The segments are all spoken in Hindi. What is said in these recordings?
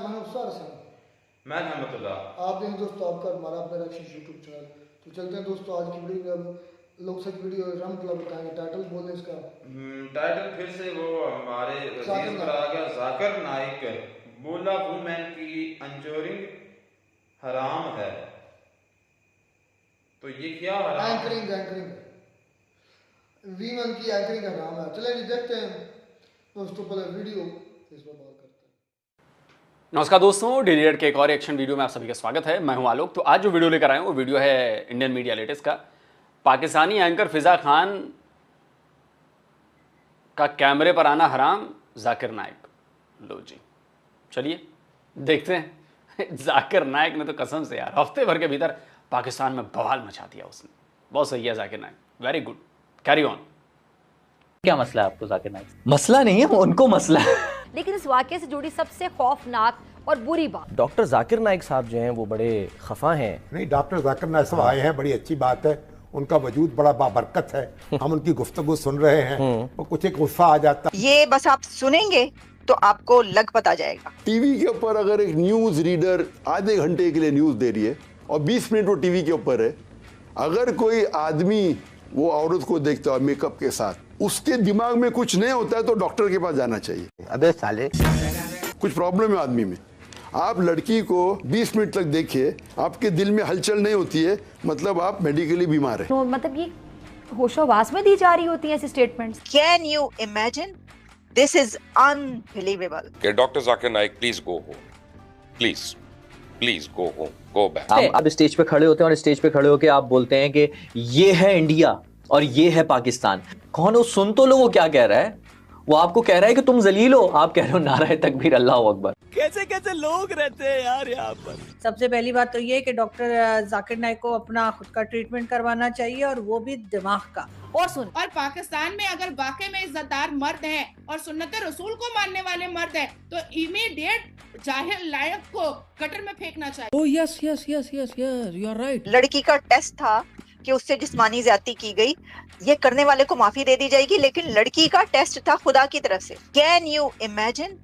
मैं रहमतुल्लाह। आप देखें दोस्तों, आपका हमारा अपना रिएक्शन यूट्यूब चैनल। तो चलते हैं दोस्तों आज की वीडियो में। लोग सब वीडियो रहमतुल्लाह बताएंगे। टाइटल बोल दें इसका। टाइटल फिर से वो हमारे अजीज पर आ गया, जाकिर नाइक बोला वुमेन की एंकरिंग हराम है। तो ये क्या हराम? एंकरिंग वीमन की एंकरिंग हराम है। चलिए जी देखते हैं दोस्तों, पहले वीडियो इस पर बात करते हैं। नमस्कार दोस्तों, डेली के एक और एक्शन वीडियो में आप सभी का स्वागत है। मैं हूं आलोक। तो आज जो वीडियो लेकर आए हैं वो वीडियो है इंडियन मीडिया लेटेस्ट का। पाकिस्तानी एंकर फिजा खान का कैमरे पर आना हराम, जाकिर नाइक। लो जी, चलिए देखते हैं। जाकिर नाइक ने तो कसम से यार हफ्ते भर के भीतर पाकिस्तान में बवाल मचा दिया उसने। बहुत सही है Zakir Naik, very good, carry on. क्या मसला है आपको जाकिर नाइक? मसला नहीं है, उनको मसला है। लेकिन इस वाकये से जुड़ी सबसे खौफनाक और बुरी बात, डॉक्टर जाकिर नाइक साहब जो हैं वो बड़े खफा हैं। नहीं, डॉक्टर जाकिर नाइक साहब आए हैं, बड़ी अच्छी बात है। उनका वजूद बड़ा बाबरकत है। हम उनकी गुफ्तगू सुन रहे हैं तो कुछ एक गुस्सा आ जाता है। ये बस आप सुनेंगे तो आपको लग पता जाएगा। टीवी के ऊपर अगर एक न्यूज रीडर आधे घंटे के लिए न्यूज दे रही है और 20 मिनट वो टीवी के ऊपर है, अगर कोई आदमी वो औरत को देखता है मेकअप के साथ, उसके दिमाग में कुछ नहीं होता है तो डॉक्टर के पास जाना चाहिए। अबे साले, कुछ प्रॉब्लम है आदमी में। आप लड़की को 20 मिनट तक देखिए, आपके दिल में हलचल नहीं होती है, मतलब आप मेडिकली बीमार है। तो मतलब ये होशोहवास में दी जा रही होती है ऐसी statements. Can you imagine? This is unbelievable. Doctor Zakir Naik please go home, please go home, go back. आप स्टेज पे खड़े होते हैं और स्टेज पे खड़े होकर आप बोलते हैं कि ये है इंडिया और ये है पाकिस्तान। कौन हो? सुन तो लो वो क्या कह रहा है। वो आपको कह रहा है कि तुम जलील हो, आप कह रहे हो नाराए तकबीर, अल्लाह अकबर। कैसे कैसे लोग रहते हैं यार यहाँ पर। सबसे पहली बात तो ये कि डॉक्टर जाकिर नाइक को अपना खुद का ट्रीटमेंट करवाना चाहिए, और वो भी दिमाग का। और पाकिस्तान में अगर वाकई में इज्जतदार मर्द हैं और सुन्नत रसूल को मानने वाले मर्द हैं तो इमीडिएट जाहिल नाइक को गटर में फेंकना चाहिए। Oh yes yes yes yes yes, you are right. लड़की का टेस्ट था कि उससे जिस्मानी ज्यादती की गई, ये करने वाले को माफी दे दी जाएगी, लेकिन लड़की का टेस्ट था खुदा की तरफ से। Can you imagine?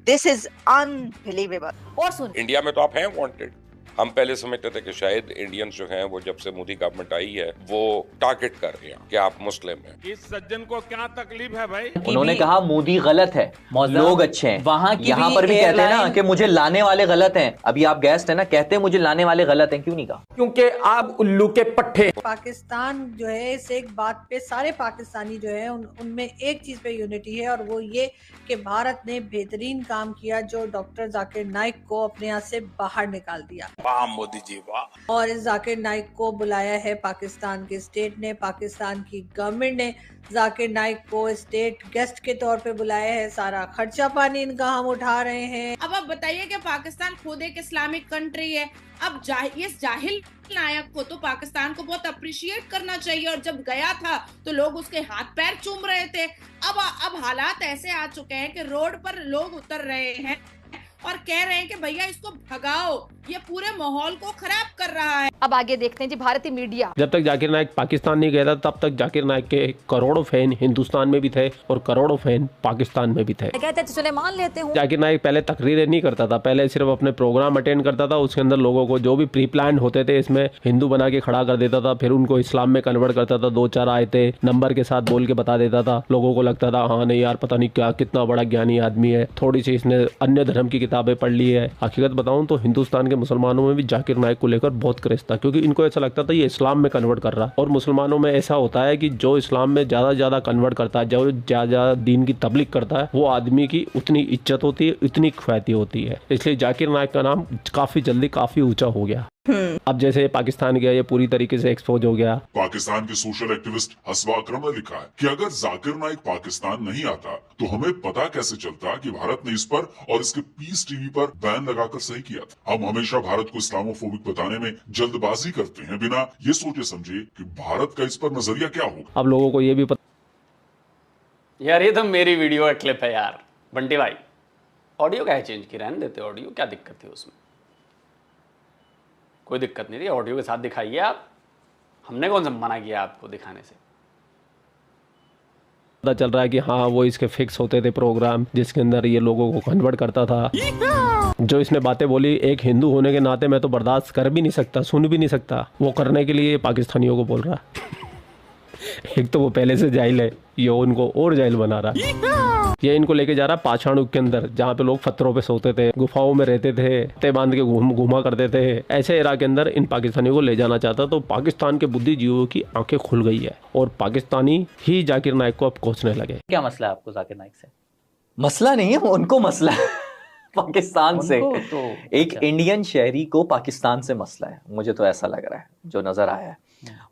This is unbelievable. और सुन, इंडिया में तो आप हैं वांटेड। हम पहले समझते थे कि शायद इंडियंस जो हैं वो जब से मोदी गवर्नमेंट आई है वो टारगेट कर रहे हैं कि आप मुस्लिम हैं। इस सज्जन को क्या तकलीफ है भाई? उन्होंने कहा मोदी गलत है, लोग अच्छे हैं। वहाँ यहाँ पर भी कहते हैं ना कि मुझे लाने वाले गलत हैं। अभी आप गेस्ट है ना, कहते हैं मुझे लाने वाले गलत हैं। क्यों नहीं कहा? क्योंकि आप उल्लू के पट्टे। पाकिस्तान जो है इस एक बात पे सारे पाकिस्तानी जो है उनमें एक चीज पे यूनिटी है, और वो ये कि भारत ने बेहतरीन काम किया जो डॉक्टर जाकिर नाइक को अपने यहाँ से बाहर निकाल दिया। वाह मोदी जी वाह। और इस जाकिर नाइक को बुलाया है पाकिस्तान के स्टेट ने, पाकिस्तान की गवर्नमेंट ने जाकिर नाइक को स्टेट गेस्ट के तौर पे बुलाया है। सारा खर्चा पानी इनका हम उठा रहे हैं। अब आप बताइए कि पाकिस्तान खुद एक इस्लामिक कंट्री है। अब इस जाहिल नायक को तो पाकिस्तान को बहुत अप्रिशिएट करना चाहिए, और जब गया था तो लोग उसके हाथ पैर चूम रहे थे। अब हालात ऐसे आ चुके हैं कि रोड पर लोग उतर रहे हैं और कह रहे हैं कि भैया इसको भगाओ, ये पूरे माहौल को खराब कर रहा है। अब आगे देखते हैं जी भारतीय मीडिया। जब तक जाकिर नाइक पाकिस्तान नहीं गया था तब तक जाकिर नाइक के करोड़ों फैन हिंदुस्तान में भी थे और करोड़ों फैन पाकिस्तान में भी थे। कहते हैं चले मान लेते हूँ। जाकिर नाइक पहले तकरीरें नहीं करता था, पहले सिर्फ अपने प्रोग्राम अटेंड करता था। उसके अंदर लोगों को जो भी प्री प्लान होते थे इसमें हिंदू बना के खड़ा कर देता था, फिर उनको इस्लाम में कन्वर्ट करता था। 2-4 आयतें नंबर के साथ बोल के बता देता था। लोगों को लगता था हाँ नहीं यार पता नहीं क्या कितना बड़ा ज्ञानी आदमी है, थोड़ी सी इसने अन्य धर्म की किताबें पढ़ ली है। हकीकत बताऊं तो हिंदुस्तान के मुसलमानों में भी जाकिर नाइक को लेकर बहुत क्रेज था, क्योंकि इनको ऐसा लगता था ये इस्लाम में कन्वर्ट कर रहा है। और मुसलमानों में ऐसा होता है कि जो इस्लाम में ज्यादा कन्वर्ट करता है, जो ज्यादा दीन की तबलीग करता है, वो आदमी की उतनी इज्जत होती है, इतनी ख्याति होती है। इसलिए जाकिर नाइक का नाम काफी जल्दी काफी ऊंचा हो गया। अब जैसे पाकिस्तान गया, ये पूरी तरीके से एक्सपोज हो गया। पाकिस्तान के सोशल एक्टिविस्ट हसवा अकरम ने लिखा है कि अगर जाकिर नाइक पाकिस्तान नहीं आता तो हमें पता कैसे चलता कि भारत ने इस पर और इसके पीस टीवी पर बैन लगाकर सही किया था। हम हमेशा भारत को इस्लामोफोबिक बताने में जल्दबाजी करते हैं, बिना ये सोचे समझे कि भारत का इस पर नजरिया क्या होगा। अब लोगों को ये भी पता यार ये तो मेरी वीडियो का क्लिप है यार। बंटी भाई ऑडियो क्या है चेंज की, रहने देते ऑडियो, क्या दिक्कत थी उसमें? कोई दिक्कत नहीं थी, ऑडियो के साथ दिखाइए आप। हमने कौन सा मना किया आपको दिखाने से? पता चल रहा है कि हाँ वो इसके फिक्स होते थे प्रोग्राम जिसके अंदर ये लोगों को कन्वर्ट करता था। जो इसने बातें बोली, एक हिंदू होने के नाते मैं तो बर्दाश्त कर भी नहीं सकता, सुन भी नहीं सकता। वो करने के लिए पाकिस्तानियों को बोल रहा है। एक तो वो पहले से जाहिल है, ये उनको और जाहिल बना रहा है। ये इनको लेके जा रहा है पाषाण के अंदर, जहाँ पे लोग पत्थरों पे सोते थे, गुफाओं में रहते थे, ते बांध के घूमा करते थे। ऐसे इराक के अंदर इन पाकिस्तानियों को ले जाना चाहता। तो पाकिस्तान के बुद्धिजीवियों की आंखें खुल गई है और पाकिस्तानी ही जाकिर नाइक को अब कोसने लगे। क्या मसला है आपको जाकिर नाइक से? मसला नहीं है, उनको मसला है पाकिस्तान से। तो एक इंडियन शहरी को पाकिस्तान से मसला है, मुझे तो ऐसा लग रहा है जो नजर आया है।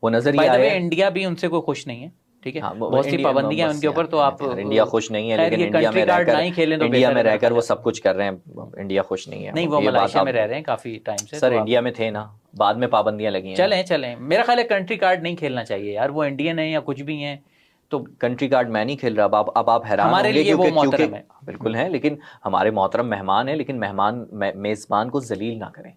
वो नजर ये आया, इंडिया भी उनसे कोई खुश नहीं है, ठीक है, हाँ, बहुत सी पाबंदियां उनके ऊपर। तो आप इंडिया खुश नहीं है, लेकिन इंडिया में रहकर इंडिया में रहकर वो सब कुछ कर रहे हैं। इंडिया खुश नहीं है। नहीं, वो मलेशिया में रह रहे हैं काफी टाइम से। सर इंडिया में थे ना, बाद में पाबंदियां लगी हैं। चलें मेरा ख्याल है कंट्री कार्ड नहीं खेलना चाहिए यार। वो इंडियन है या कुछ भी है तो कंट्री कार्ड मैं नहीं खेल रहा। अब आप हैरान हमारे लिए वो मोहतरम है, बिल्कुल है, लेकिन हमारे मोहतरम मेहमान है, लेकिन मेहमान मेजबान को जलील ना करें।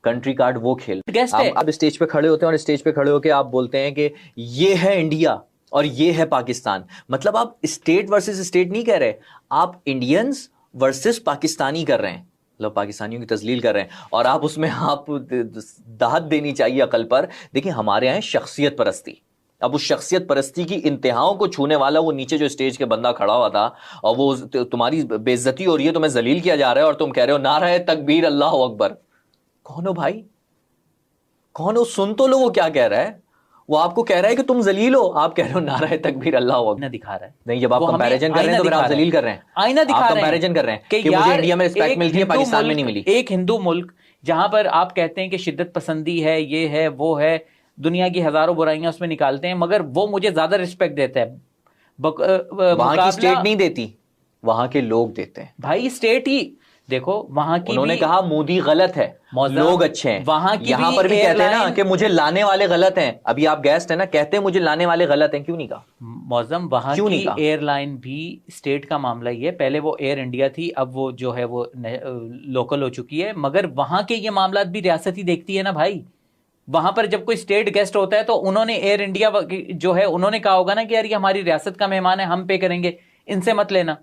कंट्री कार्ड वो खेल, आप स्टेज पे खड़े होते हैं और स्टेज पे खड़े होकर आप बोलते हैं कि ये है इंडिया और ये है पाकिस्तान। मतलब आप स्टेट वर्सेस स्टेट नहीं कह रहे, आप इंडियंस वर्सेस पाकिस्तानी कर रहे हैं, मतलब पाकिस्तानियों की तजलील कर रहे हैं। और आप उसमें आप दाद देनी चाहिए अकल पर। देखिए हमारे यहाँ शख्सियत परस्ती, अब उस शख्सियत परस्ती की इंतहाओं को छूने वाला वो नीचे जो स्टेज के बंदा खड़ा हुआ था, और वो तुम्हारी बेइज्जती हो रही है, तुम्हें जलील किया जा रहा है और तुम कह रहे हो नारा तकबीर अल्लाह अकबर। कौन हो भाई, कौन हो? सुन तो लो वो क्या कह रहा है। वो आपको कह रहा है कि तुम जलील हो, आप कह रहे हो नारा तकबीर अल्लाह अकबर। दिखा रहा है नहीं, जब आप कंपैरिजन कर रहे हैं तो फिर आप जलील कर रहे हैं, आईना दिखा रहे हैं, कंपैरिजन कर रहे हैं कि मुझे इंडिया में रिस्पेक्ट मिलती है, पाकिस्तान में नहीं मिली। एक हिंदू मुल्क जहां पर आप कहते हैं कि शिद्दत पसंदी है, ये है वो है, दुनिया की हजारों बुराइयां उसमें निकालते हैं, मगर वो मुझे ज्यादा रिस्पेक्ट देता है। वहां की स्टेट नहीं देती, वहां के लोग देते हैं भाई। स्टेट ही देखो, वहां की उन्होंने कहा मोदी गलत है, लोग अच्छे हैं। वहां की यहां पर भी कहते हैं ना कि मुझे लाने वाले गलत हैं। अभी आप गेस्ट है ना, कहते हैं मुझे लाने वाले गलत हैं, क्यों नहीं कहा? मौजम वहां की एयरलाइन भी स्टेट का मामला ही है। पहले वो एयर इंडिया थी, अब वो जो है वो लोकल हो चुकी है, मगर वहां के ये मामला भी रियासत ही देखती है ना भाई। वहां पर जब कोई स्टेट गेस्ट होता है तो उन्होंने एयर इंडिया जो है उन्होंने कहा होगा ना कि यार ये हमारी रियासत का मेहमान है, हम पे करेंगे, इनसे मत लेना।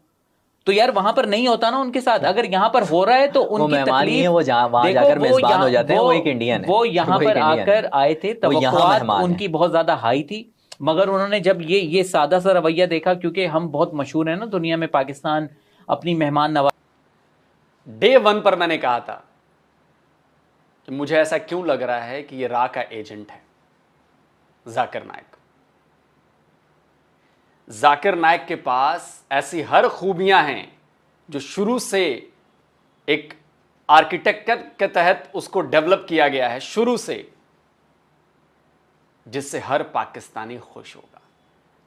तो यार वहां पर नहीं होता ना उनके साथ, अगर यहाँ पर हो रहा है तो उनकी तकलीफ, वो वहां जाकर मेजबान हो जाते हैं, वो एक इंडियन है। वो यहाँ पर आकर आए थे, तवक्कुआत उनकी बहुत ज्यादा हाई थी, मगर उन्होंने जब ये सादा सा रवैया देखा, क्योंकि हम बहुत मशहूर है ना दुनिया में, पाकिस्तान अपनी मेहमान नवाज। डे 1 पर मैंने कहा था कि मुझे ऐसा क्यों लग रहा है कि ये रा का एजेंट है जाकिर नाइक। जाकिर नाइक के पास ऐसी हर खूबियां हैं जो शुरू से एक आर्किटेक्चर के तहत उसको डेवलप किया गया है, शुरू से, जिससे हर पाकिस्तानी खुश होगा,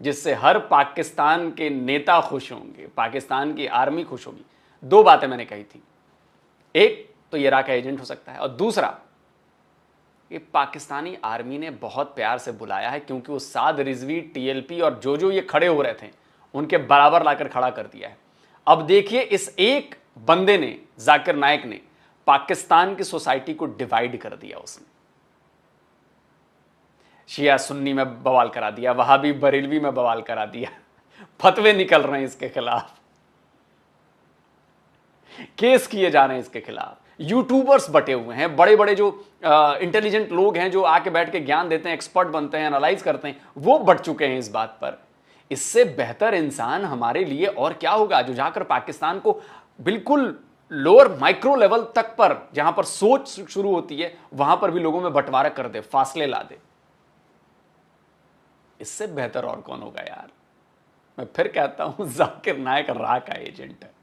जिससे हर पाकिस्तान के नेता खुश होंगे, पाकिस्तान की आर्मी खुश होगी। 2 बातें मैंने कही थी, एक तो ये रा का एजेंट हो सकता है, और दूसरा ये पाकिस्तानी आर्मी ने बहुत प्यार से बुलाया है, क्योंकि वो साद रिजवी, टीएलपी और जो ये खड़े हो रहे थे उनके बराबर लाकर खड़ा कर दिया है। अब देखिए इस एक बंदे ने, जाकिर नाइक ने, पाकिस्तान की सोसाइटी को डिवाइड कर दिया। उसने शिया सुन्नी में बवाल करा दिया, वहाबी बरेलवी में बवाल करा दिया, फतवे निकल रहे हैं इसके खिलाफ, केस किए जा रहे हैं इसके खिलाफ, यूट्यूबर्स बटे हुए हैं, बड़े बड़े जो इंटेलिजेंट लोग हैं जो आके बैठ के ज्ञान देते हैं, एक्सपर्ट बनते हैं, एनालाइज करते हैं, वो बढ़ चुके हैं इस बात पर। इससे बेहतर इंसान हमारे लिए और क्या होगा, जो जाकर पाकिस्तान को बिल्कुल लोअर माइक्रो लेवल तक पर, जहां पर सोच शुरू होती है, वहां पर भी लोगों में बंटवारा कर दे, फासले ला दे। इससे बेहतर और कौन होगा यार। मैं फिर कहता हूं, जाकिर नाइक रा का एजेंट है।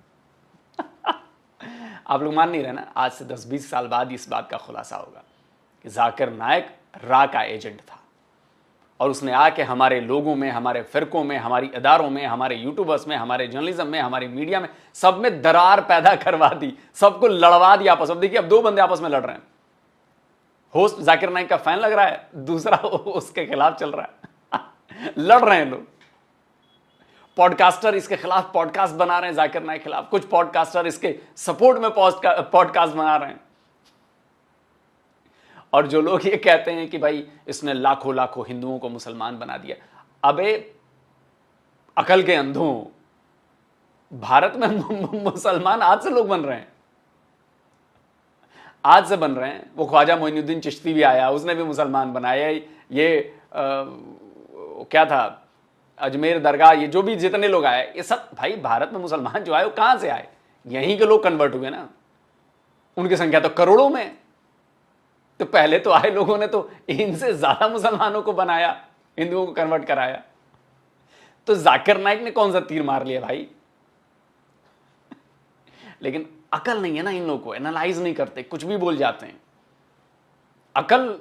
आप लोग मान नहीं रहे ना, आज से 10-20 साल बाद इस बात का खुलासा होगा कि जाकिर नाइक रा का एजेंट था, और उसने आके हमारे लोगों में, हमारे फिरकों में, हमारी इदारों में, हमारे यूट्यूबर्स में, हमारे जर्नलिज्म में, हमारी मीडिया में, सब में दरार पैदा करवा दी, सबको लड़वा दिया आपस में। देखिए अब 2 बंदे आपस में लड़ रहे हैं, होस्ट जाकिर नाइक का फैन लग रहा है, दूसरा उसके खिलाफ चल रहा है। लड़ रहे हैं लोग, पॉडकास्टर इसके खिलाफ पॉडकास्ट बना रहे हैं जाकिर नाइक के खिलाफ, कुछ पॉडकास्टर इसके सपोर्ट में पॉडकास्ट बना रहे हैं, और जो लोग ये कहते हैं कि भाई इसने लाखों लाखों हिंदुओं को मुसलमान बना दिया। अबे अकल के अंधों, भारत में मुसलमान आज से लोग बन रहे हैं, आज से बन रहे हैं। वो ख्वाजा मोइनुद्दीन चिश्ती भी आया, उसने भी मुसलमान बनाया। ये क्या था, अजमेर दरगाह, ये जो भी जितने लोग आए, ये सब भाई भारत में मुसलमान जो आए वो कहां से आए? यहीं के लोग कन्वर्ट हुए ना, उनकी संख्या तो करोड़ों में। तो पहले तो आए लोगों ने तो इनसे ज्यादा मुसलमानों को बनाया, हिंदुओं को कन्वर्ट कराया। तो जाकिर नाइक ने कौन सा तीर मार लिया भाई? लेकिन अकल नहीं है ना इन लोगों को, एनालाइज नहीं करते, कुछ भी बोल जाते हैं। अकल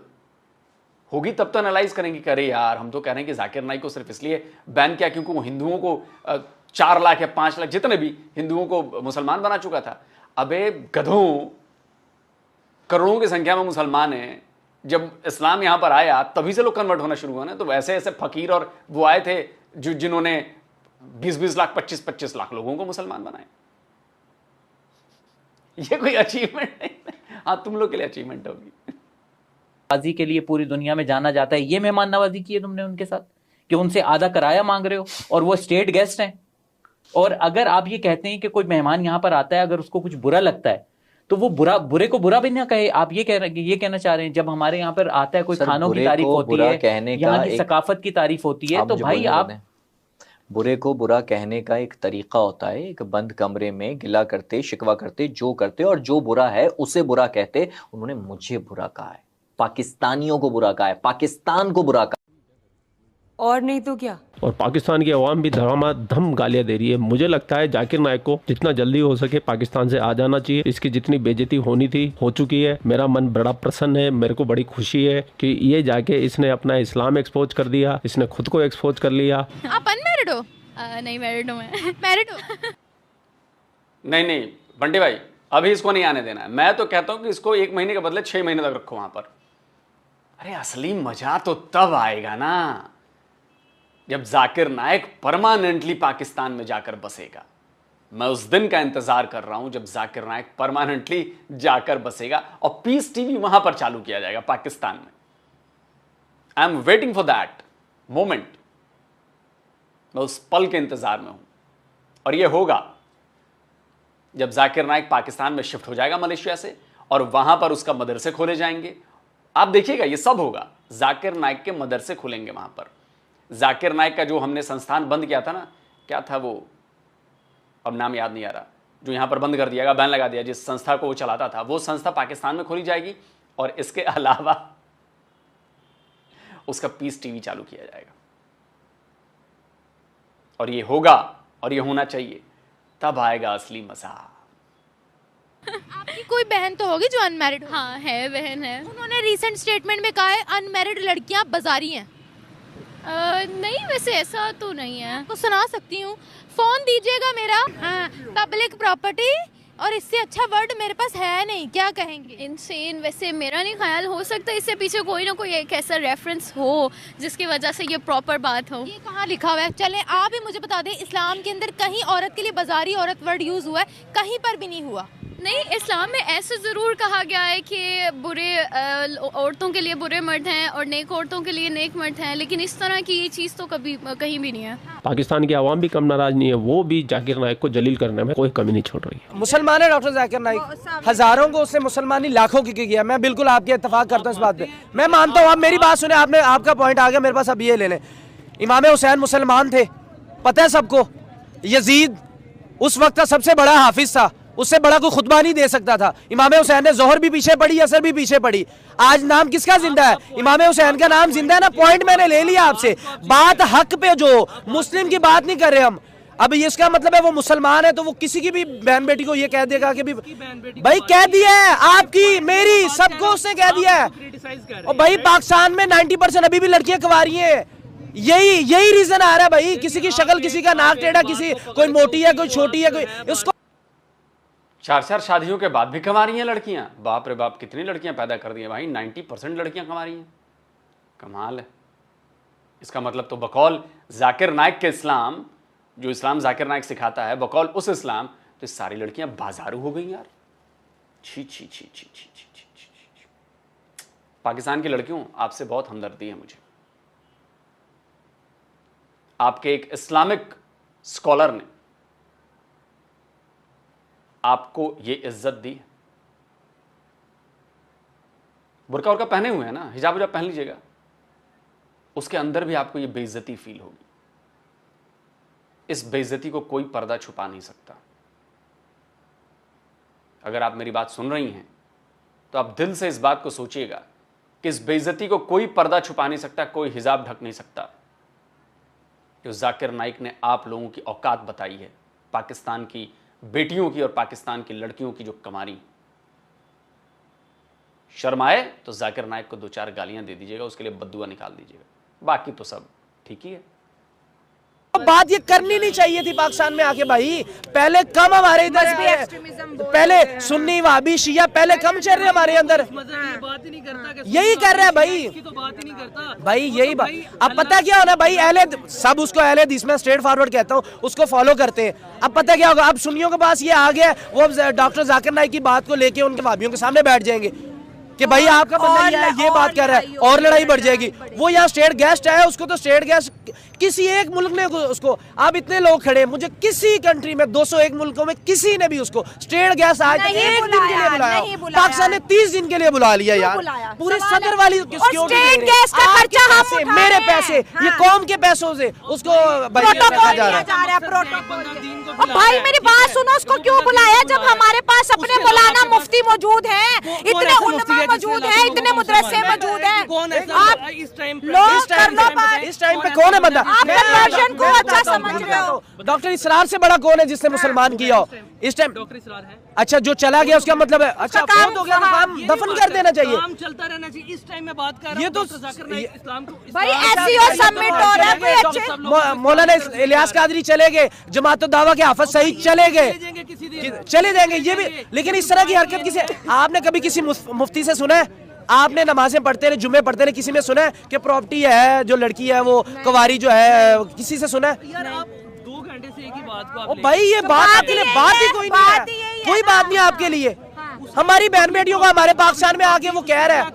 होगी तब तो एनालाइज करेंगे, करे यार हम तो कह रहे हैं कि जाकिर नाइक को सिर्फ इसलिए बैन किया क्योंकि वो हिंदुओं को 4 लाख या 5 लाख जितने भी हिंदुओं को मुसलमान बना चुका था। अबे गधों, करोड़ों की संख्या में मुसलमान हैं। जब इस्लाम यहां पर आया तभी से लोग कन्वर्ट होना शुरू हुआ ना। तो ऐसे ऐसे फकीर और वो आए थे जिन्होंने 20-20 लाख 25-25 लाख लोगों को मुसलमान बनाए। ये कोई अचीवमेंट नहीं। हाँ, तुम लोग के लिए अचीवमेंट होगी। नवाजी के लिए पूरी दुनिया में जाना जाता है। ये मेहमान नवाजी की है तुमने उनके साथ कि उनसे आधा किराया मांग रहे हो, और वो स्टेट गेस्ट हैं। और अगर आप ये कहते हैं कि कोई मेहमान यहां पर आता है, अगर उसको कुछ बुरा लगता है तो वो बुरे को बुरा भी ना कहे। आप ये कहना चाह रहे हैं जब हमारे यहाँ पर आता है कोई खानों की तारीफ होती है, यहाँ की सकाफत की तारीफ होती है, तो भाई आप बुरे को बुरा कहने का एक तरीका होता है। एक बंद कमरे में गिला करते, शिकवा करते, जो करते और जो बुरा है उसे बुरा कहते। उन्होंने मुझे बुरा कहा है, पाकिस्तानियों को बुरा कहा है, पाकिस्तान को बुरा कहा, और नहीं तो क्या। और पाकिस्तान की आवाम भी धमाधम गालियां दे रही है। मुझे लगता है जाकिर नाइक को जितना जल्दी हो सके पाकिस्तान से आ जाना चाहिए। इसकी जितनी बेइज्जती होनी थी हो चुकी है। मेरा मन बड़ा प्रसन्न है, मेरे को बड़ी खुशी है कि ये जाके इसने अपना इस्लाम एक्सपोज कर दिया, इसने खुद को एक्सपोज कर लिया। आप अनमैरिड हो? नहीं मैरिड हूँ मैं। मैरिड हो? नहीं बंटी भाई, अभी इसको नहीं आने देना है। मैं तो कहता हूं कि इसको 1 महीने के बदले 6 महीने तक रखो वहां पर। अरे असली मजा तो तब आएगा ना जब जाकिर नाइक परमानेंटली पाकिस्तान में जाकर बसेगा। मैं उस दिन का इंतजार कर रहा हूं जब जाकिर नाइक परमानेंटली जाकर बसेगा और पीस टीवी वहां पर चालू किया जाएगा पाकिस्तान में। I am waiting for that moment. मैं उस पल के इंतजार में हूं, और यह होगा जब जाकिर नाइक पाकिस्तान में शिफ्ट हो जाएगा मलेशिया से, और वहां पर उसका मदरसे खोले जाएंगे। आप देखिएगा ये सब होगा, जाकिर नाइक के मदरसे खुलेंगे वहां पर। जाकिर नाइक का जो हमने संस्थान बंद किया था ना, क्या था वो, अब नाम याद नहीं आ रहा, जो यहां पर बंद कर दिया गया, बैन लगा दिया, जिस संस्था को वो चलाता था, वो संस्था पाकिस्तान में खोली जाएगी। और इसके अलावा उसका पीस टीवी चालू किया जाएगा। और ये होगा, और ये होना चाहिए, तब आएगा असली मजा। आपकी कोई बहन तो होगी जो अनमैरिड? हाँ है, बहन है। उन्होंने रिसेंट स्टेटमेंट में कहा है अनमैरिड लड़कियां बाजारी हैं। नहीं, वैसे ऐसा तो नहीं है। तो सुना सकती हूँ, फोन दीजिएगा मेरा। हाँ, पब्लिक प्रॉपर्टी, और इससे अच्छा वर्ड मेरे पास है नहीं। क्या कहेंगे? इनसेन। वैसे मेरा नहीं ख्याल, हो सकता है इससे पीछे कोई ना कोई एक ऐसा रेफरेंस हो जिसकी वजह से ये प्रॉपर बात हो। ये कहाँ लिखा हुआ है? चले आप ही मुझे बता दें, इस्लाम के अंदर कहीं औरत के लिए बाजारी औरत वर्ड यूज हुआ है? कहीं पर भी नहीं हुआ। नहीं, इस्लाम में ऐसे ज़रूर कहा गया है कि बुरे औरतों के लिए बुरे मर्द हैं और नेक औरतों के लिए नेक मर्द हैं, लेकिन इस तरह की ये चीज़ तो कभी कहीं भी नहीं है। पाकिस्तान की आवाम भी कम नाराज नहीं है, वो भी जाकिर नाइक को जलील करने में कोई कमी नहीं छोड़ रही है। मुसलमान है डॉक्टर जाकिर नाइक, हजारों को उसने मुसलमानी लाखों की किया। मैं बिल्कुल आपके इत्तेफाक करता हूँ इस बात पे। मैं मानता हूँ, आप मेरी बात सुने, आपने आपका पॉइंट आ गया मेरे पास, अब ये ले लें। इमाम हुसैन मुसलमान थे, पता है सबको। यजीद उस वक्त का सबसे बड़ा हाफिज था, उससे बड़ा कोई खुतबा नहीं दे सकता था। इमाम हुसैन ने जोहर भी पीछे पड़ी, असर भी पीछे पड़ी। आज नाम किसका जिंदा है? इमाम हुसैन का नाम जिंदा है ना। पॉइंट मैंने ले लिया आपसे। बात हक पे, जो मुस्लिम की बात नहीं कर रहे हम। अब इसका मतलब है वो मुसलमान है तो वो किसी की भी बहन बेटी को ये कह देगा कि भी भाई कह दिया है, आपकी मेरी सबको उसने कह दिया है। और भाई पाकिस्तान में 90% अभी भी लड़कियां कुंवारी हैं। यही रीजन आ रहा है भाई। किसी की शक्ल, किसी का नाक टेढ़ा, किसी कोई मोटी है, कोई छोटी है, कोई उसको 4 शादियों के बाद भी कमा रही हैं लड़कियां। बाप रे बाप, कितनी लड़कियां पैदा कर दी हैं भाई। 90% लड़कियां कमा रही हैं। कमाल है। इसका मतलब तो बकौल जाकिर नाइक के इस्लाम, जो इस्लाम जाकिर नाइक सिखाता है, बकौल उस इस्लाम, तो सारी लड़कियां बाजारू हो गई यार। छी छी छी छी छी छी छी छी। पाकिस्तान की लड़कियों, आपसे बहुत हमदर्दी है मुझे। आपके एक इस्लामिक स्कॉलर ने आपको ये इज्जत दी। बुर्का उर्का पहने हुए हैं ना, हिजाब उजाब पहन लीजिएगा, उसके अंदर भी आपको ये बेइज्जती फील होगी। इस बेइज्जती को कोई पर्दा छुपा नहीं सकता। अगर आप मेरी बात सुन रही हैं तो आप दिल से इस बात को सोचिएगा कि इस बेइज्जती को कोई पर्दा छुपा नहीं सकता, कोई हिजाब ढक नहीं सकता। जो जाकिर नाइक ने आप लोगों की औकात बताई है, पाकिस्तान की बेटियों की और पाकिस्तान की लड़कियों की जो कमारी, शर्म आए तो जाकिर नाइक को 2-4 गालियां दे दीजिएगा, उसके लिए बद्दुआ निकाल दीजिएगा, बाकी तो सब ठीक ही है। बात ये करनी नहीं चाहिए थी पाकिस्तान में आके भाई। पहले कम हमारे इधर पहले सुन्नी वहाबी शिया पहले कम चल रहे हमारे अंदर, यही कर रहा है भाई। भाई यही बात। अब पता क्या होना भाई, अहले सब उसको अहले हदीस में स्ट्रेट फॉरवर्ड कहता हूँ, उसको फॉलो करते हैं। अब पता क्या होगा, अब सुन्नियों के पास ये आ गया, वो डॉक्टर जाकिर नाइक की बात को लेके उनके भाभीियों के सामने बैठ जाएंगे कि भाई आपका बंदा ये बात कर रहा है, और लड़ाई बढ़ जाएगी। वो यहाँ स्टेट गेस्ट है, उसको तो स्टेट गेस्ट किसी एक मुल्क ने उसको, आप इतने लोग खड़े, मुझे किसी कंट्री में 201 मुल्कों में किसी ने भी उसको स्टेट गेस्ट आज तक 1 दिन के लिए बुलाया। पाकिस्तान ने 30 दिन के लिए बुला लिया यार, पूरे सदर वाली स्टेट गेस्ट का खर्चा हम मेरे पैसे, ये कौम के पैसों से उसको प्रोटोकॉल दिया जा रहा है। भाई मेरी बात सुनो, उसको क्यों बुलाया जब हमारे पास अपने मौलाना मुफ्ती मौजूद हैं, इतने उलमा मौजूद हैं, इतने मदरसे मौजूद हैं। आप इस टाइम पे कौन है बंदा? आप कन्वर्जन को अच्छा समझ रहे हो। डॉक्टर इसरार से बड़ा कौन है जिसने मुसलमान किया हो इस टाइम? डॉक्टर इसरार है। अच्छा, जो चला गया उसका मतलब है अच्छा बहुत हो गया, काम दफन कर देना चाहिए, काम चलता रहना चाहिए। इस टाइम में बात कर रहा हूं, ये तो इस्लाम को भाई एससीओ समिट हो रहा है, कोई अच्छे मौलाना इलियास कादरी चले गए, जमात दावा के हाफिज सईद चले गए, चले जाएंगे ये भी। लेकिन इस तरह की हरकत किसी, आपने कभी किसी मुफ्ती से सुना है? आपने नमाजें पढ़ते रहे, जुम्मे पढ़ते रहे, किसी में सुना है कि प्रॉपर्टी है जो लड़की है वो कुंवारी जो है, किसी से सुना है? यार आप 2 घंटे से एक ही बात को आप भाई ये बात आपके लिए बात ही कोई नहीं है, कोई बात नहीं आपके लिए। हमारी बहन बेटियों को हमारे पाकिस्तान में आके वो कह रहा है,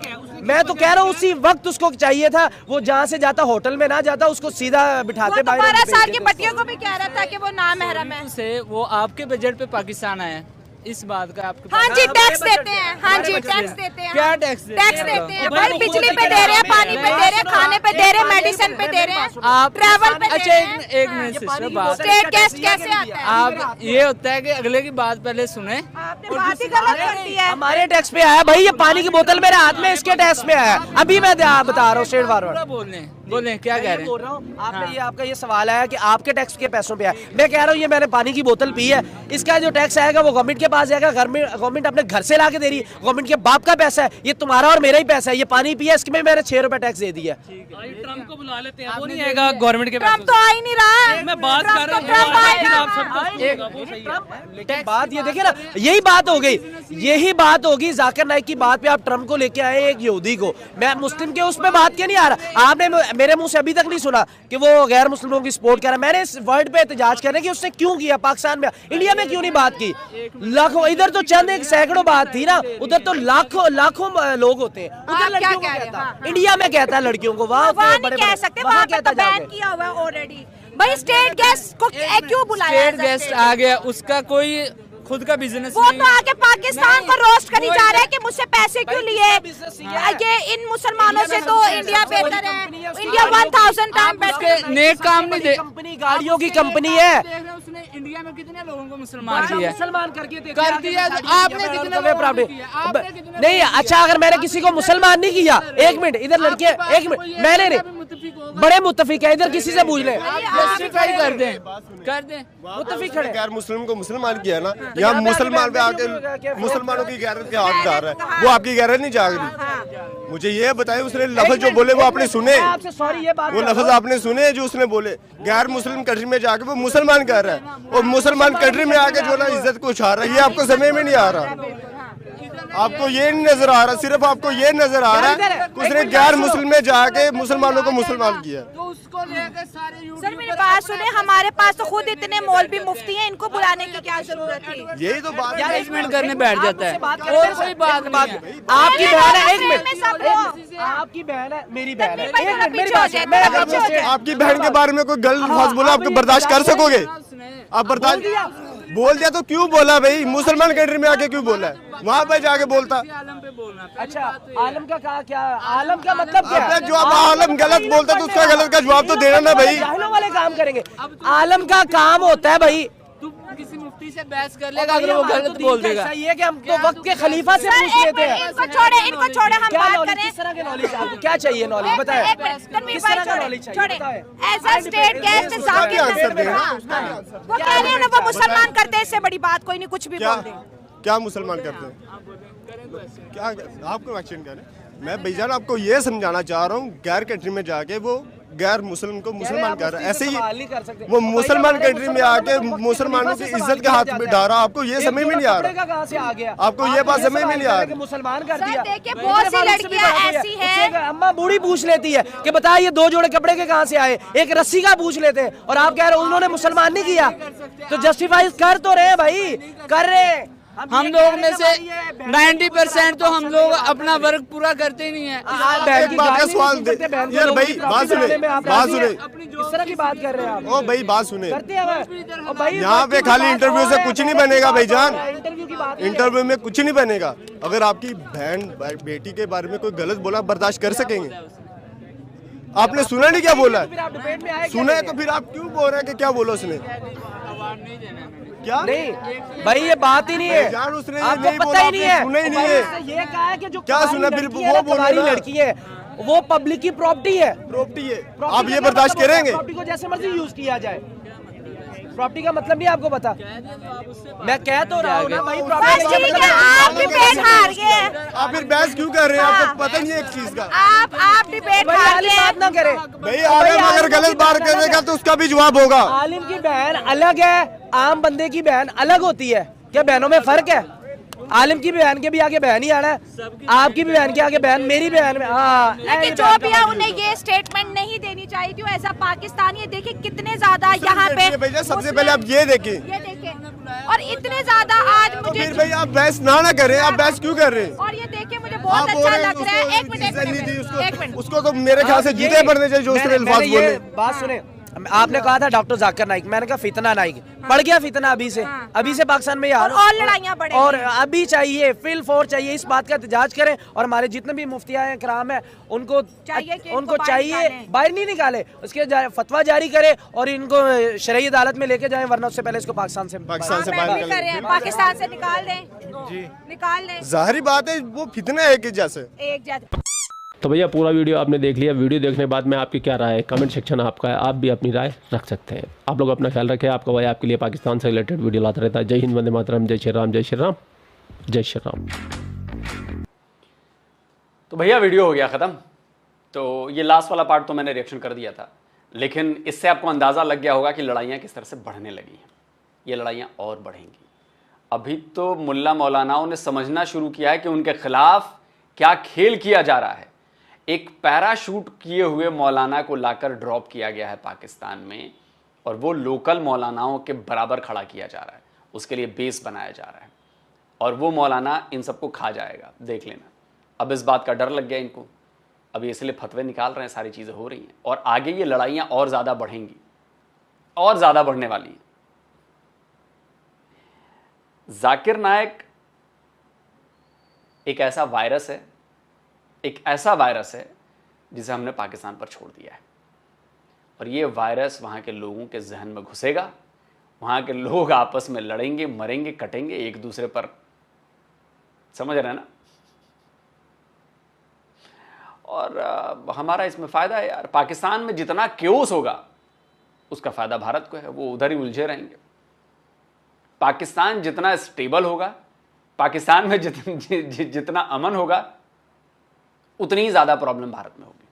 मैं तो कह रहा हूँ उसी वक्त उसको चाहिए था, वो जहाँ से जाता होटल में ना जाता, उसको सीधा बिठाते। 12 साल की बच्चियों को भी कह रहा था कि वो नामहरम है। से वो आपके बजट पे पाकिस्तान आया, इस बात का आपके हाँ जी टैक्स देते हैं, हाँ जी टैक्स देते हैं। क्या टैक्स देते हैं भाई? बिजली पे दे रहे हैं, पानी पे दे रहे हैं, खाने पे दे रहे हैं, मेडिसिन पे दे रहे हैं, आप ट्रैवल पे। अच्छा एक मिनट सिस्टर, बात स्टेट गेस्ट कैसे आता है? आप ये होता है कि अगले की बात पहले सुने, आपने बात ही गलत कर दी है। हमारे टैक्स पे आया भाई, ये पानी की बोतल मेरे हाथ में, इसके टैक्स पे आया। अभी मैं बता रहा हूँ स्ट्रेट फॉरवर्ड। बोलें क्या कह रहे हैं? बोल रहा हूँ आपने ये आपका ये सवाल आया कि आपके टैक्स के पैसों पे आया। मैं कह रहा हूँ ये मैंने पानी की बोतल पी है, इसका जो टैक्स आएगा वो गवर्नमेंट के पास जाएगा, गवर्नमेंट अपने घर से ला के दे रही है, गवर्नमेंट के बाप का पैसा है, ये तुम्हारा और मेरा ही पैसा है। ये पानी पिया, इसमें मैंने 6 रुपए टैक्स दे दिया। ट्रम्प को बुला लेते हैं, वो नहीं आएगा गवर्नमेंट के ट्रम्प तो आ ही नहीं रहा है। मैं बात कर रहा हूँ, लेकिन बात ये देखिए ना, यही बात हो गई, यही बात होगी जाकिर नाइक की बात पे। आप ट्रम्प को लेके आए एक यहूदी को, मैं मुस्लिम के उसमें बात क्या नहीं आ रहा। आपने मेरे मुंह से अभी तक नहीं सुना कि वो गैर मुस्लिमों की सपोर्ट कर रहा है। मैंने इस वर्ड पे एहतजाज करने की उसने क्यों किया, पाकिस्तान में, इंडिया में क्यों नहीं बात की? लाखों, इधर तो चंद एक सैकड़ों बात थी ना, उधर तो लाखों लोग होते हैं। उधर लड़कियों को कहता, इंडिया में कहता है लड़कियों को, वहाँ नहीं कह सकते, वहाँ पे तो बैन किया हुआ है ऑलरेडी। भाई स्टेट गेस्ट को क्यों बुलाया? स्टेट गेस्ट आ गया, उसका कोई खुद का बिजनेस वो तो आके पाकिस्तान को रोस्ट करी जा रहा है कि मुझसे पैसे क्यों लिए, ये इन मुसलमानों से तो इंडिया बेहतर है, इंडिया 1000 टाइम बेहतर। नेक काम नहीं दे, कंपनी गाड़ियों की कंपनी है। उसने इंडिया में कितने लोगों को मुसलमान किया, मुसलमान कर दिया आपने कितने नहीं। अच्छा अगर मैंने किसी को मुसलमान नहीं किया, एक मिनट इधर लड़के, एक मिनट मैंने नहीं, बड़े मुत्तफिक है, इधर किसी से पूछ ले, कर दें मुत्तफिक खड़े। गैर मुस्लिम को मुसलमान किया ना, यहाँ मुसलमान पे आके मुसलमानों की गैरत के हाथ डाल रहा है, वो आपकी गैरत नहीं जाग रही। मुझे ये बताएं, उसने लफ्ज जो बोले वो आपने सुने? वो लफ्ज आपने सुने जो उसने बोले? गैर मुस्लिम कंट्री में जाके वो मुसलमान कर रहा है, और मुसलमान कंट्री में आके जो ना इज्जत को उछाल रहा है, ये आपको समझ में नहीं आ रहा। आपको ये नहीं नजर आ रहा, सिर्फ आपको ये नजर आ रहा है कि उसने गैर मुस्लिम में जाके मुसलमानों को मुसलमान किया। सर मेरी बात सुने, हमारे पास तो खुद इतने मौलवी मुफ्ती हैं, इनको बुलाने की क्या जरूरत थी? यही तो बात, 1 मिनट करने बैठ जाता है, और कोई बात नहीं है। आपकी बहन है, एक मिनट, आपकी बहन है, मेरी बहन है, आपकी बहन के बारे में कोई गलत लफ्ज बोला, आपको बर्दाश्त कर सकोगे? आप बर्दाश्त बोल दिया तो क्यों बोला भाई? मुसलमान कंट्री में आके क्यों बोला? वहाँ पे जाके बोलता। अच्छा, आलम का कहा क्या? आलम का मतलब क्या है? जो अब आलम गलत बोलता तो उसका गलत का जवाब तो देना ना भाई। जाहिलों वाले काम करेंगे। आलम का काम होता है भाई, तू किसी मुफ्ती से बहस कर लेगा अगर वो गलत बोल देगा। सही है कि हम तो वक्त के खलीफा से पूछ लेते हैं। इनको छोड़े हम बात करें। किस तरह के नॉलेज आपको क्या चाहिए? नॉलेज बताएं। किस तरह का नॉलेज चाहिए? As a state guest Zakir वो कह रहे हैं ना वो मुसलमान करते हैं, इससे बड़ी बात कोई नहीं, कुछ भी बोल दे। क्या मुसलमान करते हैं? क्या आपको एक्शन करें? मैं भाईजान आपको ये समझाना चाह रहा हूँ, गैर कंट्री में जाके वो गैर मुस्लिम को मुसलमान कर रहा है। ऐसे ही वो मुसलमान कंट्री में आके मुसलमानों की इज्जत के हाथ में डाला। आपको ये समझ में नहीं आ रहा? आपको ये बात समझ में नहीं आ रही? मुसलमान कर दिया। देखिए बहुत सी लड़कियां ऐसी हैं, अम्मा बूढ़ी पूछ लेती है कि बता ये 2 जोड़े कपड़े के कहाँ से आए, एक रस्सी का पूछ लेते हैं, और आप कह रहे हो उन्होंने मुसलमान नहीं किया। तो जस्टिफाई कर तो रहे भाई, कर रहे। हम लोग में से 90% तो हम लोग अपना वर्क पूरा करते ही नहीं है। एक बात का सवाल दे यार भाई, बात सुने, बात सुने। किस तरह की बात कर रहे हैं आप? ओ भाई बात सुने, करते हैं यहाँ पे खाली इंटरव्यू से कुछ नहीं बनेगा भाईजान। इंटरव्यू में कुछ नहीं बनेगा। अगर आपकी बहन बेटी के बारे में कोई गलत बोला बर्दाश्त कर सकेंगे? आपने सुना नहीं क्या बोला? सुना है तो फिर आप क्यों बोल रहे हैं कि क्या बोला उसने? क्या नहीं भाई, ये बात ही नहीं है, आपको पता ही नहीं है। सुना ही नहीं है। ये कहा है कि जो क्या सुना? फिर वो बोल लड़की है वो पब्लिक की प्रॉपर्टी है। प्रॉपर्टी है, आप ये बर्दाश्त करेंगे? प्रॉपर्टी को जैसे मर्जी यूज किया जाए। प्रॉपर्टी का मतलब नहीं आपको पता? मैं कह तो रहा हूँ ना भाई, आप डिबेट हार गए। आप फिर बहस क्यों कर रहे हैं? आपको पता नहीं है एक चीज का। आप डिबेट हार गए। बात ना करे भाई। आलिम अगर गलत बात करेगा तो उसका भी जवाब होगा। आलिम की बहन अलग है, आम बंदे की बहन अलग होती है। क्या बहनों में फर्क है? आलिम की बहन के भी आगे बहन ही आना है, आपकी भी बहन के आगे बहन, मेरी बहन में। हाँ, लेकिन जो भी है उन्हें ये स्टेटमेंट नहीं देनी चाहिए थी ऐसा पाकिस्तानी। देखिए कितने ज्यादा यहाँ पे। सबसे पहले आप ये देखें, और इतने ज्यादा आज मुझे। फिर भाई आप बहस ना करें। आप बहस क्यों कर रहे हैं? और ये देखिए मुझे बहुत अच्छा लग रहा है। एक मिनट, उसको तो मेरे ख्याल से जूते पड़ने चाहिए जो उसने अल्फाज बोले। बात सुने, आपने कहा था डॉक्टर जाकिर नाइक, मैंने कहा फितना नाइक। बढ़ गया फितना अभी से। अभी से पाकिस्तान में और लड़ाइयाँ बढ़ेंगी। और अभी चाहिए फिल फोर चाहिए, इस बात का एहतजाज करें। और हमारे जितने भी मुफ्तियाँ कराम है उनको चाहिए बाहर नहीं निकाले, उसके फतवा जारी करे और इनको शरई अदालत में लेके जाए, वरना उससे पहले इसको पाकिस्तान से बाहर पाकिस्तान से निकाल दें। निकाल दें। जाहिर बात है वो फितना है एक जैसे। तो भैया पूरा वीडियो आपने देख लिया। वीडियो देखने के बाद में आपकी क्या राय है? कमेंट सेक्शन आपका है, आप भी अपनी राय रख सकते हैं। आप लोग अपना ख्याल रखें। आपका भाई आपके लिए पाकिस्तान से रिलेटेड वीडियो लाता रहता है। जय हिंद, वंदे मातरम, जय श्री राम, जय श्री राम, जय श्री राम। तो भैया वीडियो हो गया ख़त्म। तो ये लास्ट वाला पार्ट तो मैंने रिएक्शन कर दिया था, लेकिन इससे आपको अंदाज़ा लग गया होगा कि लड़ाइयाँ किस तरह से बढ़ने लगी हैं। ये लड़ाइयाँ और बढ़ेंगी। अभी तो मुल्ला मौलानाओं ने समझना शुरू किया है कि उनके खिलाफ क्या खेल किया जा रहा है। एक पैराशूट किए हुए मौलाना को लाकर ड्रॉप किया गया है पाकिस्तान में, और वो लोकल मौलानाओं के बराबर खड़ा किया जा रहा है। उसके लिए बेस बनाया जा रहा है, और वो मौलाना इन सबको खा जाएगा, देख लेना। अब इस बात का डर लग गया इनको, अब इसलिए फतवे निकाल रहे हैं, सारी चीज़ें हो रही हैं, और आगे ये लड़ाइयाँ और ज़्यादा बढ़ेंगी, और ज़्यादा बढ़ने वाली हैं। जाकिर नाइक एक ऐसा वायरस है, एक ऐसा वायरस है जिसे हमने पाकिस्तान पर छोड़ दिया है, और ये वायरस वहाँ के लोगों के जहन में घुसेगा। वहाँ के लोग आपस में लड़ेंगे, मरेंगे, कटेंगे एक दूसरे पर, समझ रहे हैं ना। और हमारा इसमें फ़ायदा है यार। पाकिस्तान में जितना क्योस होगा उसका फ़ायदा भारत को है, वो उधर ही उलझे रहेंगे। पाकिस्तान जितना स्टेबल होगा, पाकिस्तान में जितना अमन होगा, उतनी ही ज़्यादा प्रॉब्लम भारत में होगी।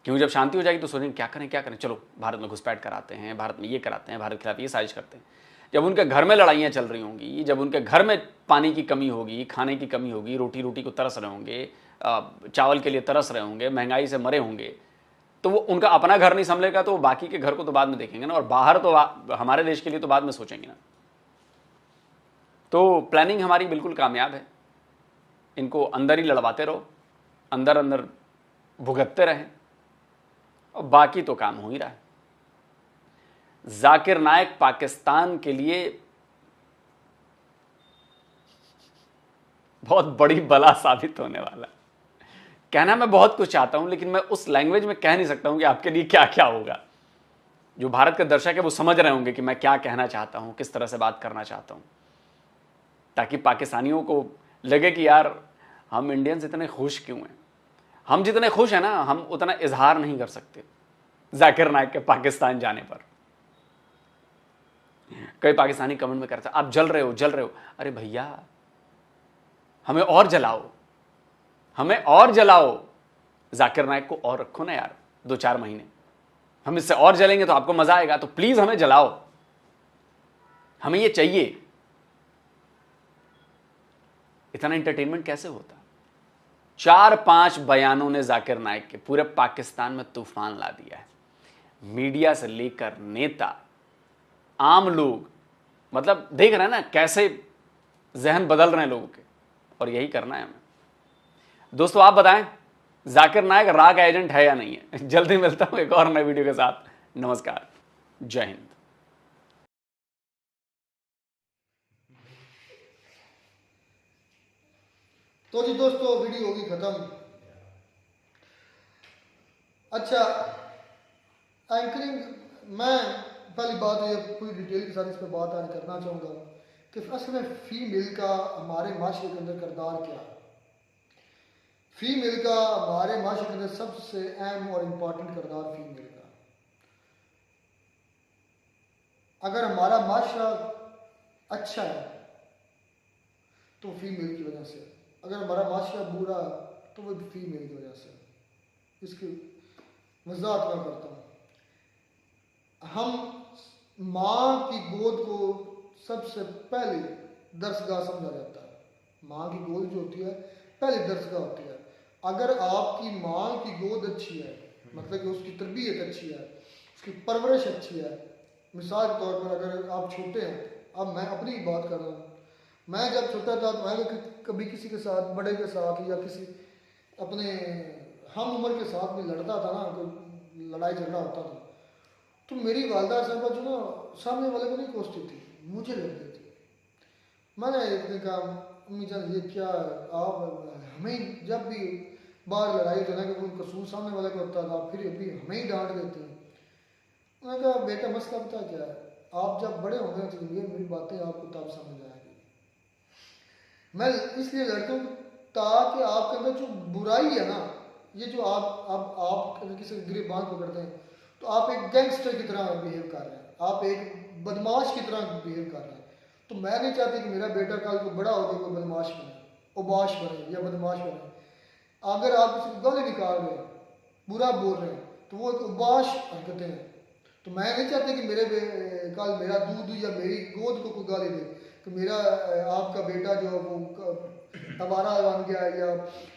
क्यों? जब शांति हो जाएगी तो सोचेंगे क्या करें क्या करें, चलो भारत में घुसपैठ कराते हैं, भारत में ये कराते हैं, भारत के खिलाफ ये साजिश करते हैं। जब उनके घर में लड़ाइयाँ चल रही होंगी, जब उनके घर में पानी की कमी होगी, खाने की कमी होगी, रोटी को तरस रहे होंगे, चावल के लिए तरस रहे होंगे, महंगाई से मरे होंगे, तो वो उनका अपना घर नहीं संभलेगा तो वो बाकी के घर को तो बाद में देखेंगे ना, और बाहर तो हमारे देश के लिए तो बाद में सोचेंगे ना। तो प्लानिंग हमारी बिल्कुल कामयाब है। इनको अंदर ही लड़वाते रहो, अंदर अंदर भुगतते रहें, और बाकी तो काम हो ही रहा है। जाकिर नाइक पाकिस्तान के लिए बहुत बड़ी बला साबित होने वाला है। कहना मैं बहुत कुछ चाहता हूं, लेकिन मैं उस लैंग्वेज में कह नहीं सकता हूं कि आपके लिए क्या क्या होगा। जो भारत के दर्शक है वो समझ रहे होंगे कि मैं क्या कहना चाहता हूं, किस तरह से बात करना चाहता हूं, ताकि पाकिस्तानियों को लगे कि यार हम इंडियंस इतने खुश क्यों हैं। हम जितने खुश हैं ना, हम उतना इजहार नहीं कर सकते जाकिर नाइक के पाकिस्तान जाने पर। कई पाकिस्तानी कमेंट में करते आप जल रहे हो। अरे भैया हमें और जलाओ, जाकिर नाइक को और रखो ना यार 2-4 महीने। हम इससे और जलेंगे तो आपको मजा आएगा, तो प्लीज हमें जलाओ, हमें ये चाहिए। इतना एंटरटेनमेंट कैसे होता? 4-5 बयानों ने जाकिर नाइक के पूरे पाकिस्तान में तूफान ला दिया है। मीडिया से लेकर नेता, आम लोग, मतलब देख रहे हैं ना कैसे जहन बदल रहे हैं लोगों के, और यही करना है हमें। दोस्तों आप बताएं जाकिर नाइक रा का एजेंट है या नहीं है? जल्दी मिलता हूं एक और नए वीडियो के साथ। नमस्कार, जय हिंद। तो जी दोस्तों वीडियो होगी खत्म। अच्छा, एंकरिंग, मैं पहली बात ये पूरी डिटेल के साथ इस पर बात आज करना चाहूँगा कि असल में फीमेल का हमारे माशरे के अंदर किरदार क्या है। फीमेल का हमारे माशरे के अंदर सबसे अहम और इम्पॉर्टेंट किरदार फीमेल का। अगर हमारा माशरा अच्छा है तो फीमेल की वजह से, अगर हमारा माशरा बुरा तो वो फीमेल की वजह से। इसकी वजाहत मैं करता हूँ। हम माँ की गोद को सबसे पहले दर्सगाह समझा जाता है। माँ की गोद जो होती है पहली दर्सगाह होती है। अगर आपकी माँ की गोद अच्छी है, मतलब कि उसकी तरबियत अच्छी है, उसकी परवरिश अच्छी है। मिसाल के तौर पर अगर आप छोटे हैं, अब मैं अपनी बात कर रहा हूँ, मैं जब छोटा था तो मैं कभी किसी के साथ, बड़े के साथ या किसी अपने हम उम्र के साथ भी लड़ता था ना, कोई लड़ाई झगड़ा होता था, तो मेरी वालदा साहबा जो ना सामने वाले को नहीं कोसती थी, मुझे लड़ती थी। मैंने एक दिन कहा, अम्मी जान ये क्या, आप हमें जब भी बाहर लड़ाई तो ना कि कोई कसूर सामने वाले को होता था, फिर भी हमें ही डांट देते हैं। मैंने कहा बेटा मसला पता क्या है, आप जब बड़े होंगे तो ये मेरी बातें आपको तब समझ आएगी। मैं इसलिए लड़ता हूँ ताकि आपके अंदर जो बुराई है ना, ये जो आप किसी गिरबान पकड़ते हैं तो आप एक गैंगस्टर की तरह बिहेव कर रहे हैं, आप एक बदमाश की तरह बिहेव कर रहे हैं। तो मैं नहीं चाहती कि मेरा बेटा कल को बड़ा होकर कोई बदमाश बने, उबाश बने या बदमाश बने। अगर आप किसी को गाली निकाल रहे हैं, बुरा बोल रहे हैं, तो वो एक उबाश हरकतें हैं। तो मैं नहीं चाहती कि कल मेरा दूध या मेरी गोद को कोई गाली दे कि मेरा आपका बेटा जो वो तबारा बन गया है या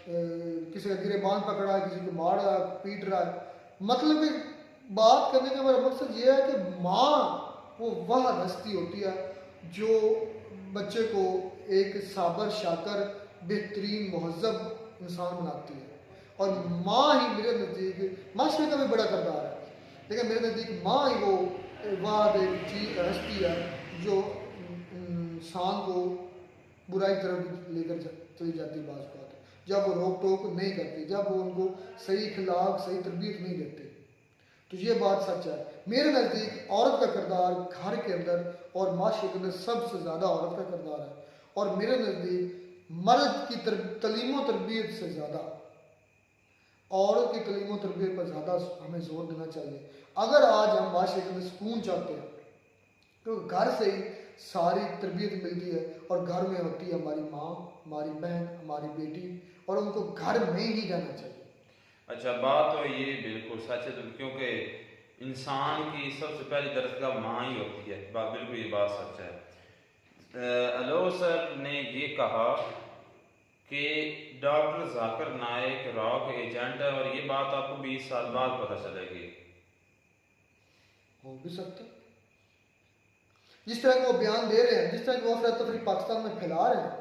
किसी का गिरेबान पकड़ा है, किसी को मार रहा है, पीट रहा है। मतलब कि बात करने का मेरा मकसद ये है कि माँ वो वह हस्ती होती है जो बच्चे को एक साबर शाकर बेहतरीन महजब इंसान बनाती है। और माँ ही मेरे नज़दीक, माशरे का भी बड़ा किरदार है, लेकिन मेरे नज़दीक माँ ही वो वाद एक चीज हस्ती है जो इंसान को बुराई की तरफ लेकर चली जाती है। बात जब वो रोक टोक नहीं करती, जब वो उनको सही खिलाफ सही तरबियत नहीं देते, तो ये बात सच है। मेरे नज़दीक औरत का किरदार घर के अंदर और माशरे के अंदर सबसे ज़्यादा औरत का किरदार है। और मेरे नज़दीक मर्द की तलीम व तरबियत से ज़्यादा औरत की तलीम व तरबियत पर ज़्यादा हमें जोर देना चाहिए। अगर आज हम माशरे के अंदर सुकून चाहते हैं तो घर से ही सारी तरबियत मिलती है, और घर में होती है हमारी माँ, हमारी बहन, हमारी बेटी, और उनको घर में ही रहना चाहिए। अच्छा, बात तो ये बिल्कुल सच है, क्योंकि इंसान की सबसे पहली दरजगाह माँ ही होती है। बिल्कुल ये बात सच है। अलो सर ने ये कहा कि doctor Zakir Naik rock agent है, और ये बात आपको 20 साल बाद पता चलेगी। हो भी सकता है, जिस तरह वो बयान दे रहे हैं, जिस तरह वो अफरा तफरी पाकिस्तान में फैला रहे हैं,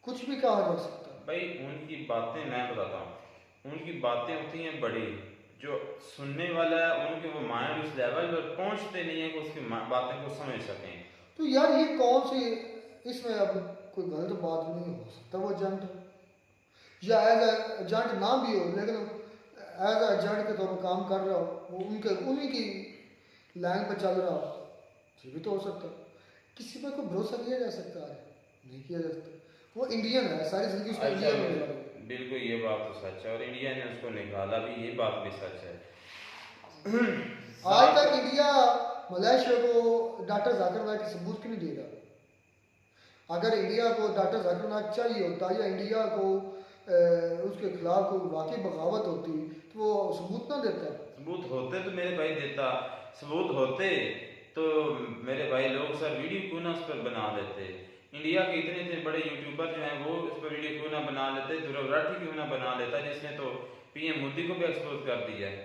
कुछ भी कहा जा सकता है। भाई उनकी बातें मैं बताता हूँ, उनकी बातें होती हैं बड़ी, जो सुनने वाला है उनके वो माइंड उस लेवल पर पहुंचते नहीं है कि उसकी बातें को समझ सकें। तो यार ये कौन सी, इसमें अब कोई गलत बात नहीं हो सकता, वो एजेंट या एज एजेंट ना भी हो, लेकिन एज एजेंट के तौर पर काम कर रहा हो, वो उनके उन्हीं की लाइन पर चल रहा हो, ये भी तो हो सकता। किसी पर कोई भरोसा किया जा सकता है? नहीं किया जा सकता। वो इंडियन है, सारी जिंदगी उसको इंडिया में गुजारी। बिल्कुल ये बात तो सच है, और इंडिया ने उसको निकाला भी, ये बात भी सच है। आज तक इंडिया मलेशिया को डॉक्टर जाकिर नाइक के सबूत क्यों नहीं दे रहा? अगर इंडिया को डॉक्टर जाकिर नाइक चाहिए होता या इंडिया को उसके खिलाफ कोई वाकई बगावत होती तो वो सबूत ना देता। सबूत होते तो मेरे भाई देता, सबूत होते तो मेरे भाई लोग सर वीडियो क्यों ना उस पर बना लेते। इंडिया के इतने इतने बड़े यूट्यूबर जो हैं वो इस पर वीडियो क्यों ना बना लेते, ध्रुव राठी क्यों ना बना लेता, जिसने तो पीएम मोदी को भी एक्सपोज कर दिया है।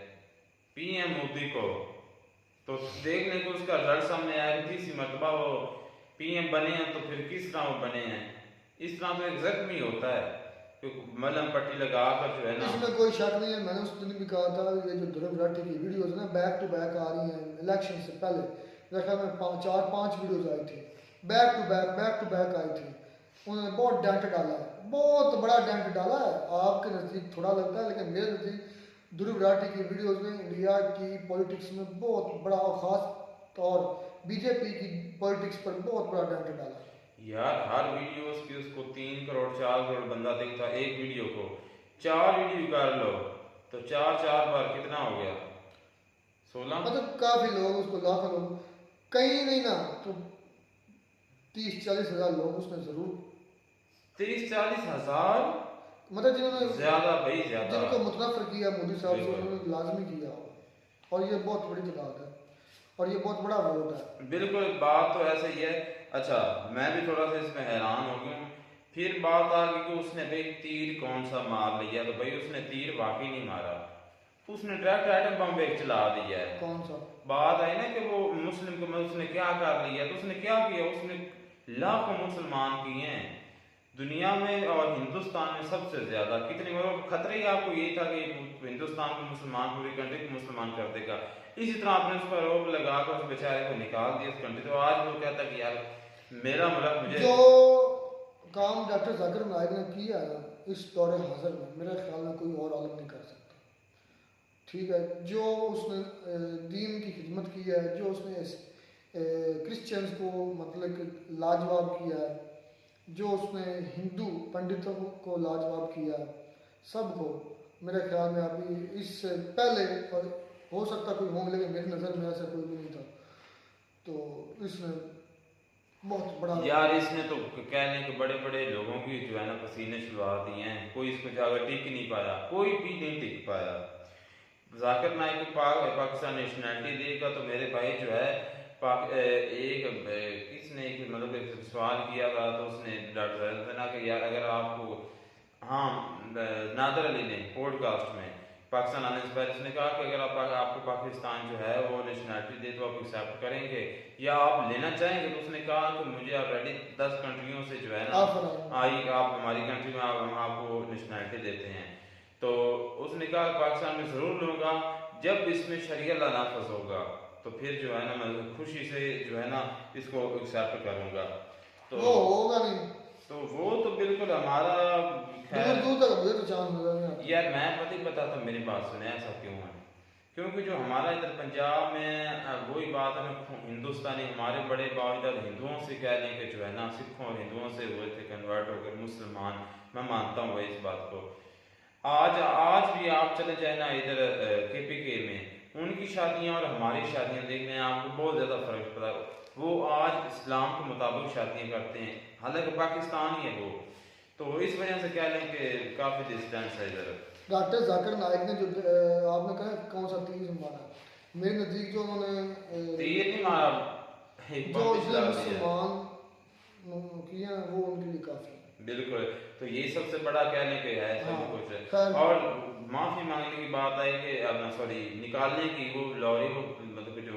पीएम मोदी को तो देखने को उसका रिजल्ट सामने आया, तीसरी मरतबा वो पीएम बने हैं, तो फिर किस तरह वो बने हैं? इस तरह तो एक जख्मी होता है, मलहम पट्टी लगा कर जो है ना। इसमें कोई शक नहीं है, मैंने उस दिन भी कहा था ये जो ध्रुव राठी की वीडियोस ना बैक टू बैक आ रही हैं इलेक्शन से पहले, मेरे ख्याल में 4-5 वीडियोस आई थी, बैक टू बैक आई थी। उन्होंने बहुत डेंट डाला है, बहुत बड़ा डेंट डाला है। आपके नज़दीक थोड़ा लगता है, लेकिन मेरे नज़दीक ध्रुव राठी की वीडियोस में इंडिया की पॉलिटिक्स में बहुत बड़ा, और ख़ास तौर बीजेपी की पॉलिटिक्स पर बहुत बड़ा डेंट डाला है। यार हर वीडियोस की उसको 3 करोड़ 4 करोड़ बंदा देखता, एक वीडियो को 4 वीडियो कर लो तो 4 बार कितना हो गया? 16 मतलब काफ़ी लोग उसको, लाखों लोग, कहीं नहीं ना तो 30-40 हज़ार लोग उसने जरूर, 30-40 हज़ार मतलब जिन्होंने ज्यादा भाई ज्यादा जिनको मुतनफर किया मोदी साहब से, उन्होंने लाजमी किया हो, और ये बहुत बड़ी तादाद है और ये बहुत बड़ा वोट है। बिल्कुल बात तो ऐसा ही है। अच्छा मैं भी थोड़ा सा इसमें हैरान हो गया हूँ। फिर बात आ गई कि उसने भाई तीर कौन सा मार लिया, तो भाई उसने तीर वाकई नहीं मारा, उसने डायरेक्ट एटम बम एक चला दिया है। कौन सा? बात आई ना कि वो मुस्लिम को उसने क्या कर लिया, तो उसने क्या किया, उसने लाखों मुसलमान किए हैं दुनिया में, और हिंदुस्तान में सबसे ज्यादा कितने, मतलब खतरे ही आपको यही था कि हिंदुस्तान को मुसलमान, पूरी कंट्री को मुसलमान कर देगा। इसी तरह आपने उस पर रोक लगाकर उस बेचारे को निकाल दिया इस कंट्री। तो आज वो कहता कि यार मेरा मुल्क मुझे, जो काम डॉक्टर जाकिर नाइक ने किया है इस दौरे हाजिर में, मेरे ख्याल में कोई और आलम नहीं कर सकता। ठीक है, जो उसने दीन की खिदमत की है, जो उसने क्रिश्चियंस को मतलब लाजवाब किया है, जो उसने हिंदू पंडितों को लाजवाब किया है, सबको मेरे ख्याल में अभी इससे पहले, और हो सकता कोई होंगे लेकिन मेरी नज़र में ऐसा कोई भी नहीं था, तो इसने बहुत बड़ा, यार इसने तो कहने के बड़े बड़े लोगों की जो है ना पसीने छुड़वा दिए हैं, कोई इसको जाकर टिक नहीं पाया, कोई भी नहीं टिक पाया। जाकिर नाइक को पाकिस्तान नेशनैलिटी देगा तो मेरे भाई जो है किसने एक मतलब एक सवाल किया था, तो उसने डॉक्टर कि यार अगर आपको, हाँ नादर अली ने पॉडकास्ट में पाकिस्तान आने से पहले उसने कहा कि अगर आपको पाकिस्तान जो है वो नेशनैलिटी दे तो आप एक्सेप्ट करेंगे या आप लेना चाहेंगे, तो उसने कहा कि मुझे ऑलरेडी 10 कंट्रियों से जो है ना आई, आप हमारी कंट्री में हम आपको नेशनैलिटी देते हैं। तो उसने कहा पाकिस्तान में ज़रूर लूँगा जब इसमें शरिया ला नाफज होगा, तो फिर जो है ना मैं खुशी से जो है ना इसको एक्सेप्ट करूँगा। तो वो होगा नहीं, तो वो तो बिल्कुल हमारा दूर तक मुझे तो चांस नजर नहीं आता। यार मैं पता था, मेरी बात सुने ऐसा क्यों है, क्योंकि जो हमारा इधर पंजाब में वही बात है, हिंदुस्तानी हमारे बड़े बावजूद हिंदुओं से कह लें कि जो है ना सिखों और हिंदुओं से हुए थे कन्वर्ट होकर मुसलमान, मैं मानता हूँ इस बात को। आज भी आप चले जाए ना इधर KPK में, उनकी शादियाँ और हमारी शादियाँ देखने हैं आपको बहुत ज़्यादा फर्क पड़ा। वो आज इस्लाम के मुताबिक शादियाँ करते हैं, हालांकि पाकिस्तान ही है वो, तो इस वजह से कह लें कि काफ़ी डिस्टेंस है इधर। डॉक्टर जाकिर नाइक ने जो आपने कहा कौन सा तीर मारा, मेरे नज़दीक जो उन्होंने तीर नहीं मारा, जो मुसलमान किए हैं वो उनके लिए काफ़ी है। बिल्कुल, तो ये सबसे बड़ा कहने के है सब कुछ। और माफ़ी मांगने की बात आई कि अपना सॉरी निकालने की, वो लॉरी को मतलब जो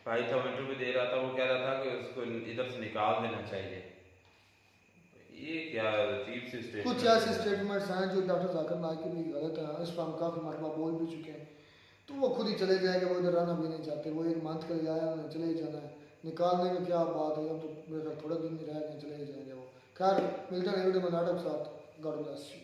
भाई था इंटरव्यू दे रहा था, वो कह रहा था कि उसको इधर से निकाल देना चाहिए। ये क्या अजीब सी स्टेटमेंट, कुछ ऐसे स्टेटमेंट्स हैं जो डॉक्टर जाकिर नाइक की भी गलत हैं, इस पर हम काफ़ी मरतबा बोल भी चुके हैं। तो तो वो खुद ही चले जाएंगे, वो इधर रहना भी नहीं चाहते, वो एक मंथ के लिए आया उन्हें चले ही जाना है, निकालने में क्या बात है, अब तो मेरे घर थोड़ा दिन नहीं रह गए, चले ही जाएंगे वो। खैर मिलते हैं वीडियो में नाटक साथ, गॉड ब्लेस यू।